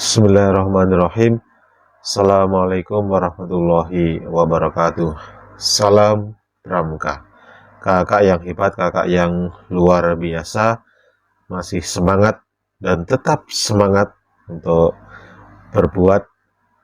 Bismillahirrahmanirrahim. Assalamualaikum warahmatullahi wabarakatuh. Salam Pramuka. Kakak yang hebat, kakak yang luar biasa, masih semangat dan tetap semangat untuk berbuat,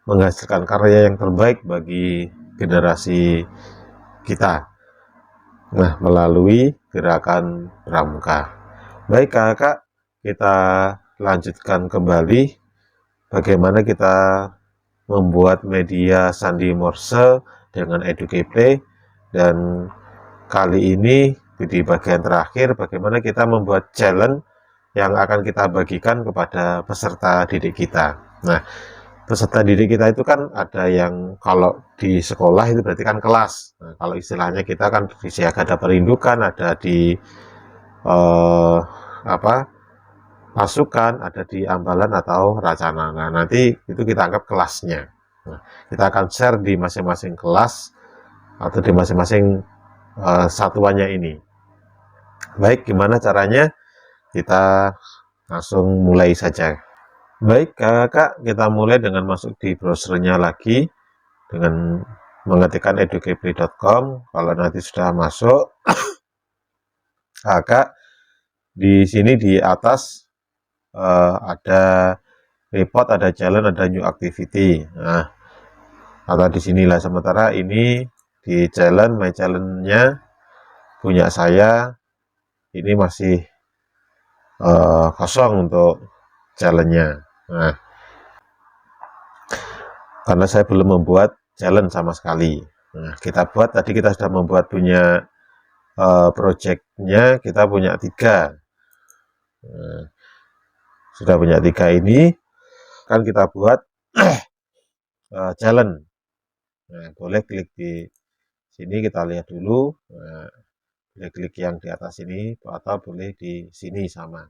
menghasilkan karya yang terbaik bagi generasi kita. Nah, melalui gerakan Pramuka. Baik kakak, kita lanjutkan kembali bagaimana kita membuat media sandi Morse dengan Educaplay, dan kali ini di bagian terakhir bagaimana kita membuat challenge yang akan kita bagikan kepada peserta didik kita. Nah, peserta didik kita itu kan ada yang kalau di sekolah itu berarti kan kelas. Nah, kalau istilahnya kita kan di Siagada Perindukan, ada di apa pasukan, ada di Ambalan atau Racana. Nah, nanti itu kita anggap kelasnya. Nah, kita akan share di masing-masing kelas atau di masing-masing satuannya ini. Baik, gimana caranya? Kita langsung mulai saja. Baik, kakak, kita mulai dengan masuk di browsernya lagi dengan mengetikkan educaply.com. Kalau nanti sudah masuk, kakak di sini di atas ada report, ada challenge, ada new activity. Nah, atau di sinilah, sementara ini di challenge, my challenge-nya punya saya ini masih kosong untuk challenge-nya. Nah, karena saya belum membuat challenge sama sekali. Nah, kita buat, tadi kita sudah membuat punya project-nya, kita punya 3. Nah, sudah punya 3 ini, kan kita buat challenge. Nah, boleh klik di sini, kita lihat dulu. Nah, boleh klik yang di atas ini atau boleh di sini sama.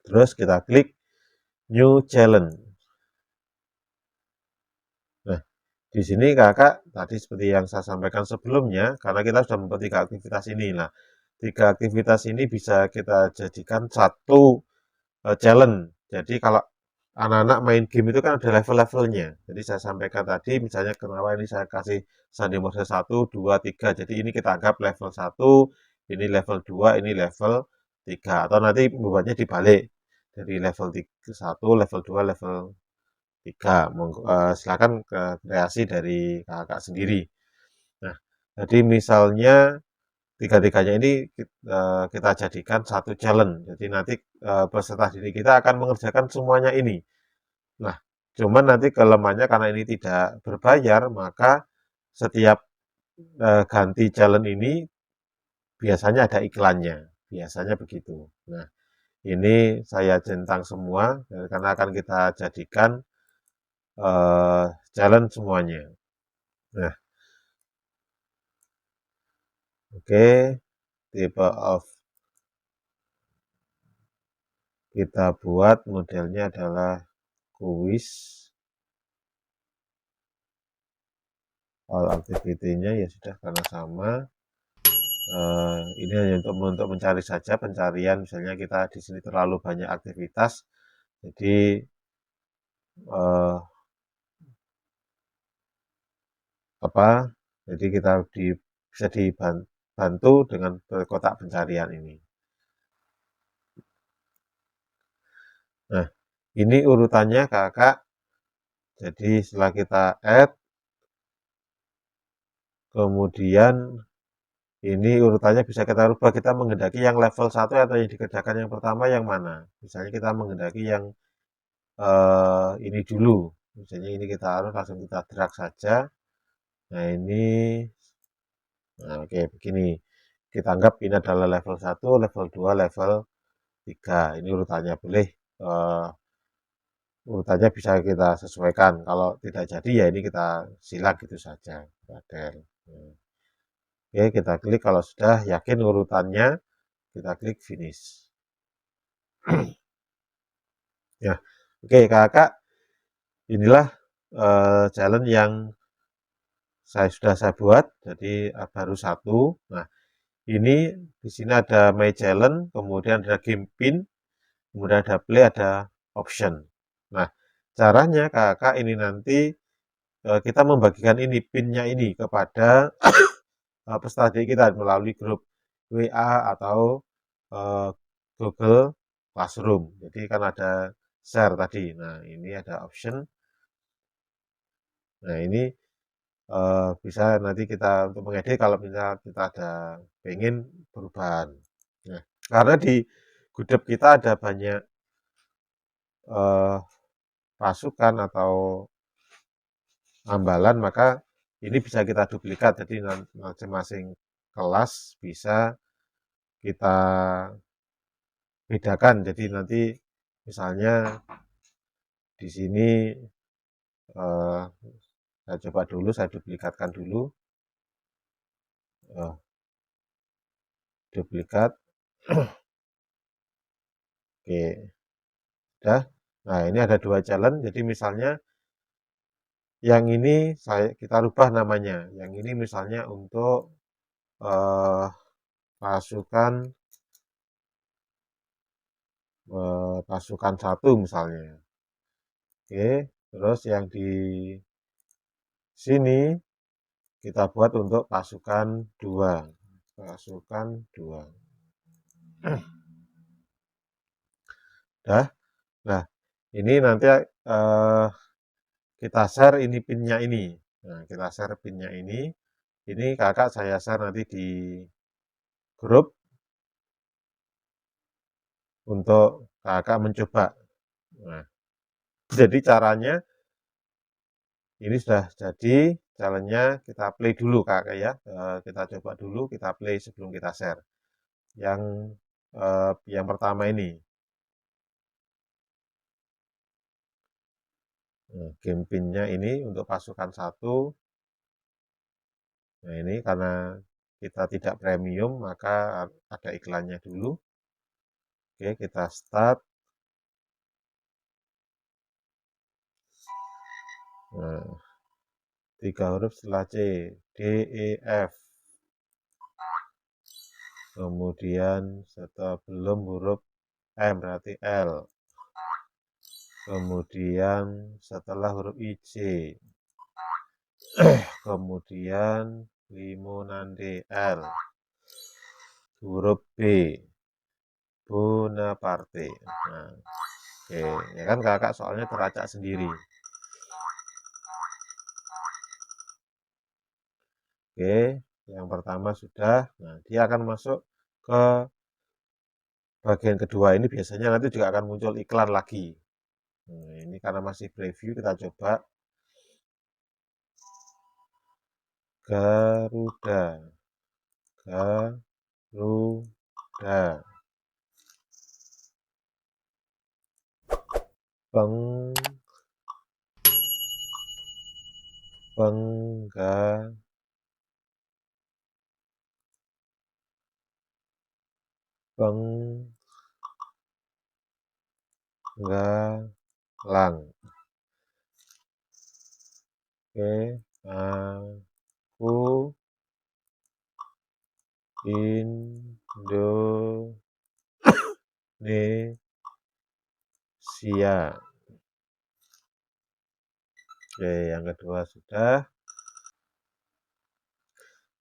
Terus kita klik new challenge. Nah, di sini kakak tadi seperti yang saya sampaikan sebelumnya, karena kita sudah membuat 3 aktivitas ini. Nah, 3 aktivitas ini bisa kita jadikan satu challenge. Jadi kalau anak-anak main game itu kan ada level-levelnya. Jadi saya sampaikan tadi, misalnya kenapa ini saya kasih sandi Morse 1, 2, 3. Jadi ini kita anggap level 1, ini level 2, ini level 3. Atau nanti membuatnya dibalik. Dari level 1, level 2, level 3. Silakan ke kreasi dari kakak sendiri. Nah, jadi misalnya tiga-tiganya ini kita jadikan satu challenge. Jadi nanti peserta didik kita akan mengerjakan semuanya ini. Nah, cuman nanti kelemahannya karena ini tidak berbayar, maka setiap ganti challenge ini biasanya ada iklannya. Biasanya begitu. Nah, ini saya centang semua karena akan kita jadikan challenge semuanya. Nah, oke, tipe of kita buat modelnya adalah kuis. All activity-nya ya sudah karena sama. Ini hanya untuk mencari saja, pencarian. Misalnya kita di sini terlalu banyak aktivitas, jadi jadi kita bisa dibantu dengan kotak pencarian ini. Nah, ini urutannya kakak. Jadi setelah kita add, kemudian ini urutannya bisa kita rubah. Kita menghendaki yang level 1 atau yang dikerjakan yang pertama yang mana. Misalnya kita menghendaki yang ini dulu. Misalnya ini kita harus langsung kita drag saja. Nah, ini oke, begini. Kita anggap ini adalah level 1, level 2, level 3. Ini urutannya boleh urutannya bisa kita sesuaikan. Kalau tidak jadi ya ini kita silang gitu saja. Oke, kita klik kalau sudah yakin urutannya, kita klik finish. Ya, oke kakak, inilah challenge yang sudah saya buat. Jadi baru 1. Nah, ini di sini ada my challenge, kemudian ada game pin, kemudian ada play, ada option. Nah, caranya Kakak ini nanti, kita membagikan ini, PIN-nya ini kepada peserta didik kita melalui grup WA atau Google Classroom. Jadi kan ada share tadi. Nah, ini ada option. Nah, ini bisa nanti kita untuk mengedit kalau misalnya kita ada pengen perubahan. Nah, karena di Gudep kita ada banyak pasukan atau ambalan, maka ini bisa kita duplikat. Jadi masing-masing kelas bisa kita bedakan. Jadi nanti misalnya di sini saya coba dulu, saya duplikatkan dulu, duplikat, oke, sudah. Nah ini ada 2 challenge. Jadi misalnya yang ini kita rubah namanya. Yang ini misalnya untuk pasukan pasukan 1 misalnya. Oke, terus yang di sini kita buat untuk pasukan 2. Pasukan 2. Dah. Nah, ini nanti kita share ini PIN-nya ini. Nah, kita share PIN-nya ini. Ini Kakak saya share nanti di grup untuk Kakak mencoba. Nah, jadi caranya ini sudah jadi, challenge-nya kita play dulu Kakak ya. Kita coba dulu, kita play sebelum kita share. Yang pertama ini. Nah, game PIN-nya ini untuk pasukan 1. Nah, ini karena kita tidak premium, maka ada iklannya dulu. Oke, kita start. Nah, 3 huruf setelah C, D, E, F. Kemudian setelah belum huruf M, berarti L. Kemudian setelah huruf I, C. Kemudian Limonade, L. Huruf B, Bonaparte. Nah, oke, ya kan Kakak soalnya teracak sendiri. Oke, yang pertama sudah. Nah, dia akan masuk ke bagian kedua. Ini biasanya nanti juga akan muncul iklan lagi. Nah, ini karena masih preview, kita coba. Garuda, Garuda, Beng, Bengga, Benggalang. Oke, aku Indonesia. Oke, yang kedua sudah.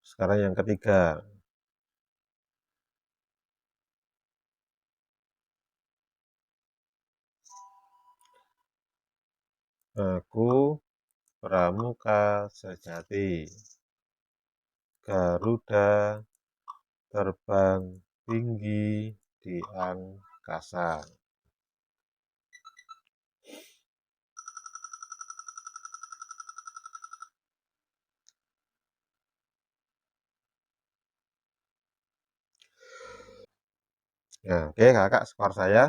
Sekarang yang ketiga. Aku pramuka sejati. Garuda terbang tinggi di angkasa. Nah, oke Kakak, skor saya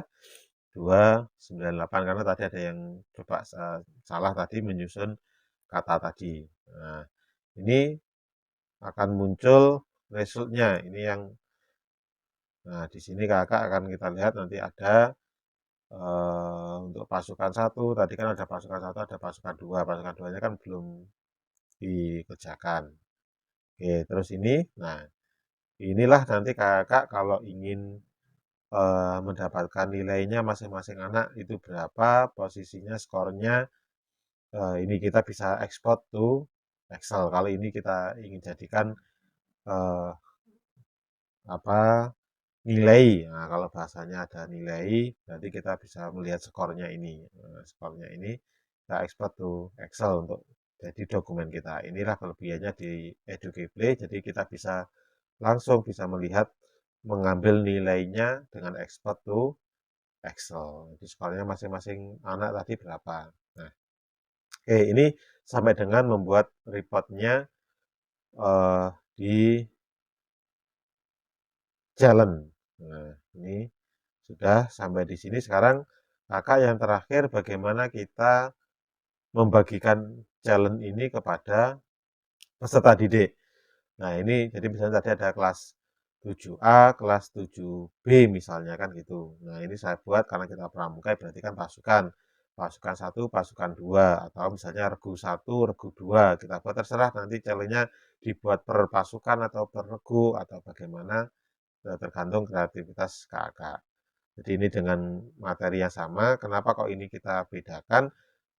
298 karena tadi ada yang coba salah tadi menyusun kata tadi. Nah, ini akan muncul resultnya. Ini yang di sini Kakak akan kita lihat nanti ada untuk pasukan 1 tadi kan ada pasukan 1, ada pasukan 2. Pasukan 2-nya kan belum dikerjakan. Oke, terus ini, nah inilah nanti Kakak kalau ingin mendapatkan nilainya masing-masing anak itu berapa, posisinya, skornya, ini kita bisa export to Excel. Kalau ini kita ingin jadikan eh, apa nilai. Nah, kalau bahasanya ada nilai, berarti kita bisa melihat skornya ini. Skornya ini kita export to Excel untuk jadi dokumen kita. Inilah kelebihannya di Educable. Jadi kita bisa langsung bisa melihat mengambil nilainya dengan export to Excel. Jadi skornya masing-masing anak tadi berapa. Nah, oke, ini sampai dengan membuat reportnya di challenge. Nah, ini sudah sampai di sini. Sekarang kakak yang terakhir bagaimana kita membagikan challenge ini kepada peserta didik. Nah, ini jadi misalnya tadi ada kelas 7A, kelas 7B misalnya kan gitu. Nah, ini saya buat karena kita pramuka berarti kan pasukan. Pasukan 1, pasukan 2 atau misalnya regu 1, regu 2. Kita buat terserah nanti challenge-nya dibuat per pasukan atau per regu atau bagaimana tergantung kreativitas kakak. Jadi ini dengan materi yang sama, kenapa kok ini kita bedakan?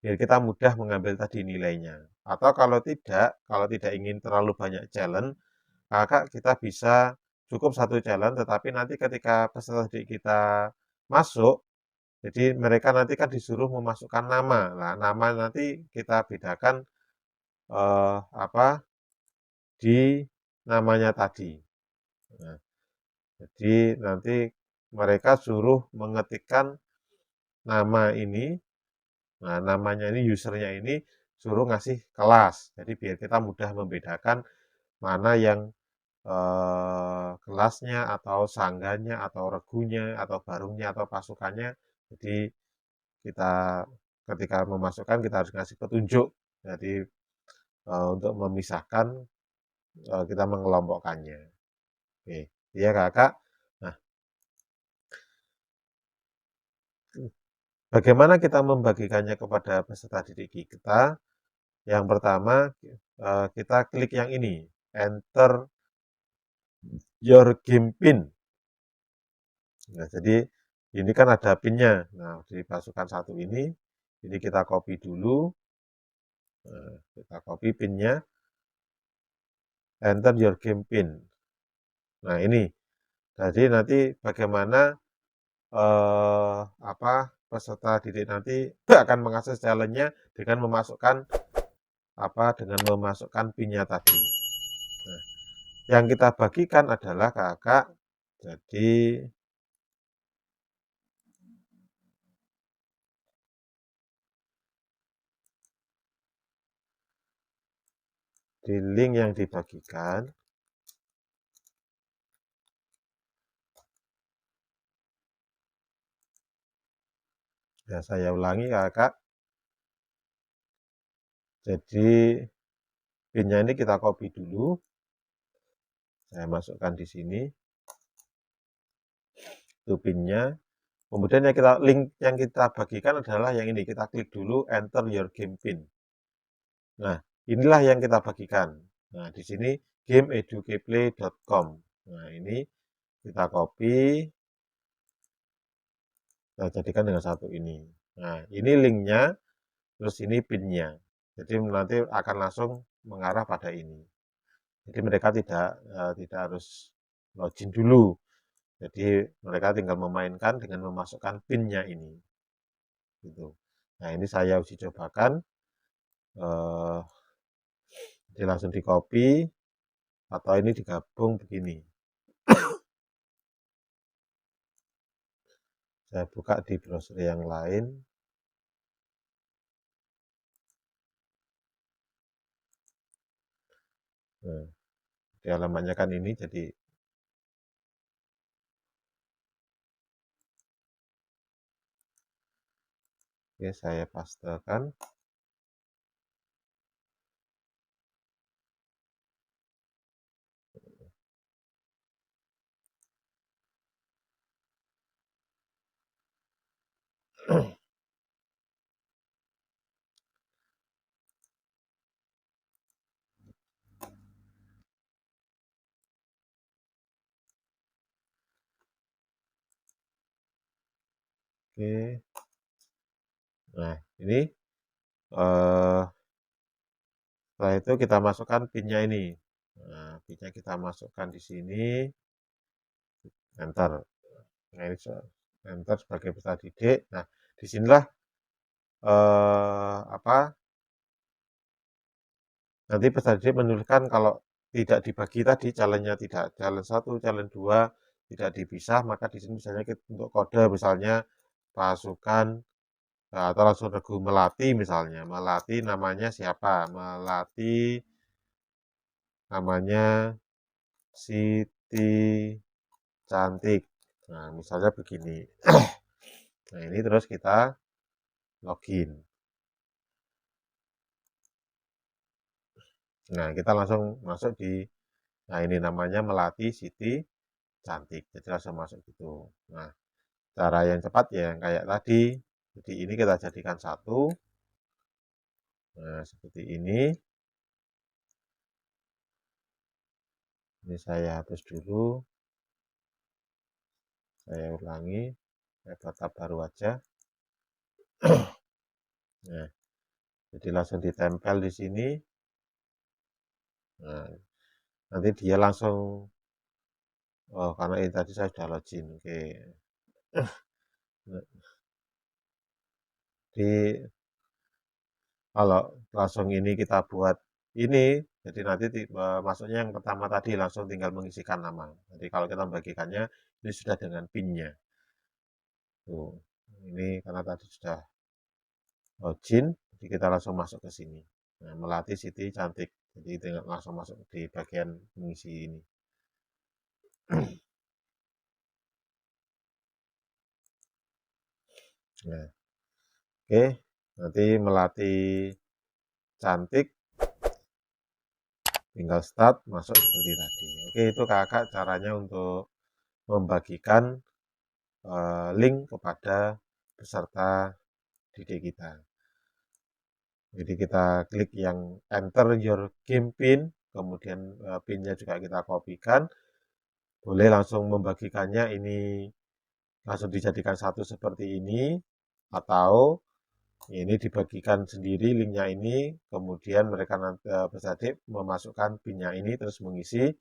Biar kita mudah mengambil tadi nilainya. Atau kalau tidak ingin terlalu banyak challenge, kakak kita bisa cukup satu challenge, tetapi nanti ketika peserta didik kita masuk, jadi mereka nanti kan disuruh memasukkan nama. Nah, nama nanti kita bedakan apa di namanya tadi. Nah, jadi nanti mereka suruh mengetikkan nama ini. Nah, namanya ini, usernya ini suruh ngasih kelas. Jadi biar kita mudah membedakan mana yang kelasnya atau sangganya atau regunya atau barungnya atau pasukannya. Jadi kita ketika memasukkan kita harus ngasih petunjuk. Jadi untuk memisahkan kita mengelompokkannya. Oke, iya kakak. Nah, bagaimana kita membagikannya kepada peserta didik kita? Yang pertama, kita klik yang ini, enter your game pin. Nah, jadi ini kan ada pinnya. Nah, di pasukan 1 ini kita copy dulu. Nah, kita copy pinnya, enter your game pin. Nah, ini. Jadi nanti bagaimana apa peserta didik nanti akan mengakses challenge-nya dengan memasukkan pinnya tadi. Nah, yang kita bagikan adalah kakak. Jadi di link yang dibagikan, ya saya ulangi kakak. Jadi pinnya ini kita copy dulu. Saya masukkan di sini. Itu pinnya. Kemudian link yang kita bagikan adalah yang ini. Kita klik dulu enter your game pin. Nah, inilah yang kita bagikan. Nah, di sini gameeducaplay.com. Nah, ini kita copy, kita jadikan dengan satu ini. Nah, ini linknya, terus ini pinnya. Jadi nanti akan langsung mengarah pada ini. Jadi mereka tidak harus login dulu. Jadi mereka tinggal memainkan dengan memasukkan pinnya ini. Gitu. Nah, ini saya uji cobakan. Jadi langsung di copy atau ini digabung begini. Saya buka di browser yang lain. Nah, di alamatnya kan ini, jadi oke, saya pastekan. Oke. Nah, ini, eee, setelah itu kita masukkan PIN-nya ini. Nah, PIN-nya kita masukkan di sini, enter. Nah, ini enter sebagai peserta didik. Nah, disinilah apa, nanti peserta didik menuliskan kalau tidak dibagi tadi challenge-nya tidak challenge 1, challenge 2 tidak dipisah, maka di sini misalnya untuk kode misalnya pasukan atau langsung regu melati misalnya, melati namanya siapa? Melati namanya Siti Cantik. Nah, misalnya begini. Nah, ini terus kita login. Nah, kita langsung masuk di, nah ini namanya Melati Siti Cantik. Jadi langsung masuk gitu. Nah, cara yang cepat ya yang kayak tadi. Jadi ini kita jadikan satu. Nah, seperti ini. Ini saya hapus dulu. Saya ulangi. Saya buat baru aja. Nah, jadi langsung ditempel di sini. Nah, nanti dia langsung, oh karena ini tadi saya sudah login. Oke. Di kalau langsung ini kita buat ini, jadi nanti masuknya yang pertama tadi langsung tinggal mengisikan nama. Jadi kalau kita membagikannya, ini sudah dengan PIN-nya. Tuh, ini karena tadi sudah login, jadi kita langsung masuk ke sini. Nah, Melati Siti Cantik. Jadi tinggal langsung masuk di bagian mengisi ini. Nah, oke, nanti Melati Cantik tinggal start masuk seperti tadi. Oke, itu kakak caranya untuk membagikan link kepada peserta didik kita. Jadi kita klik yang enter your game pin, kemudian pinnya juga kita kopikan. Boleh langsung membagikannya ini langsung dijadikan satu seperti ini, atau ini dibagikan sendiri linknya ini, kemudian mereka nanti peserta didik memasukkan pinnya ini terus mengisi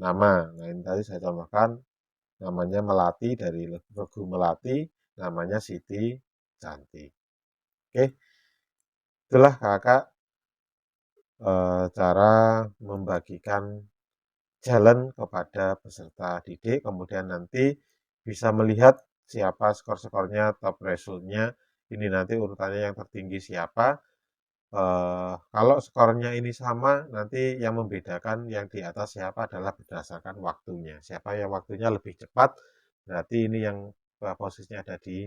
nama. Nah, ini tadi saya contohkan namanya Melati, dari regu Melati, namanya Siti Cantik. Oke, itulah kakak cara membagikan jalan kepada peserta didik, kemudian nanti bisa melihat siapa skor-skornya, top resultnya, ini nanti urutannya yang tertinggi siapa. Kalau skornya ini sama, nanti yang membedakan yang di atas siapa adalah berdasarkan waktunya. Siapa yang waktunya lebih cepat, berarti ini yang posisinya ada di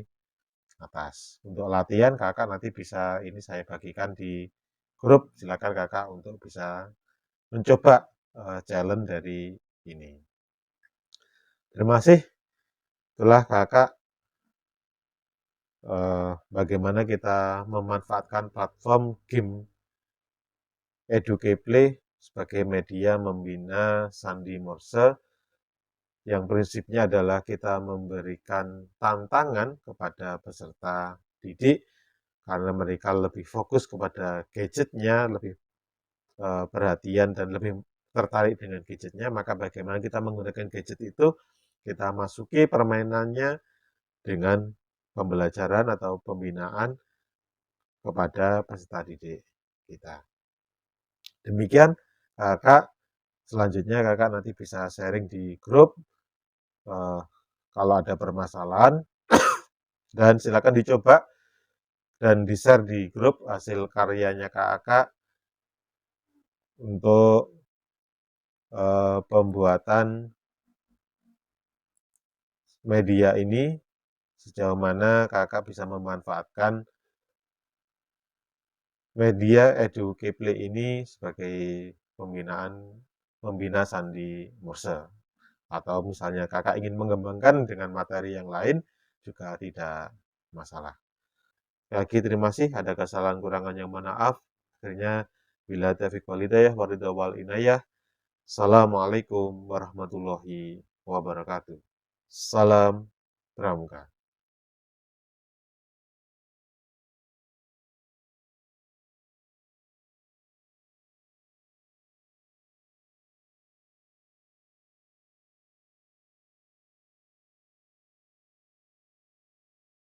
atas. Untuk latihan kakak nanti bisa, ini saya bagikan di grup, silakan kakak untuk bisa mencoba challenge dari ini. Terima kasih. Itulah kakak bagaimana kita memanfaatkan platform game Educaplay sebagai media membina Sandi Morse, yang prinsipnya adalah kita memberikan tantangan kepada peserta didik karena mereka lebih fokus kepada gadgetnya, lebih perhatian dan lebih tertarik dengan gadgetnya, maka bagaimana kita menggunakan gadget itu, kita masuki permainannya dengan pembelajaran atau pembinaan kepada peserta didik kita. Demikian kakak, selanjutnya kakak nanti bisa sharing di grup kalau ada permasalahan, dan silakan dicoba dan di-share di grup hasil karyanya kakak untuk pembuatan media ini, sejauh mana kakak bisa memanfaatkan media Educaplay ini sebagai membina Sandi Morse. Atau misalnya kakak ingin mengembangkan dengan materi yang lain, juga tidak masalah. Lagi terima kasih, ada kesalahan kurangannya mohon maaf. Akhirnya, bila taufiq wal hidayah waridha wal inayah. Assalamualaikum warahmatullahi wabarakatuh. Salam Pramuka.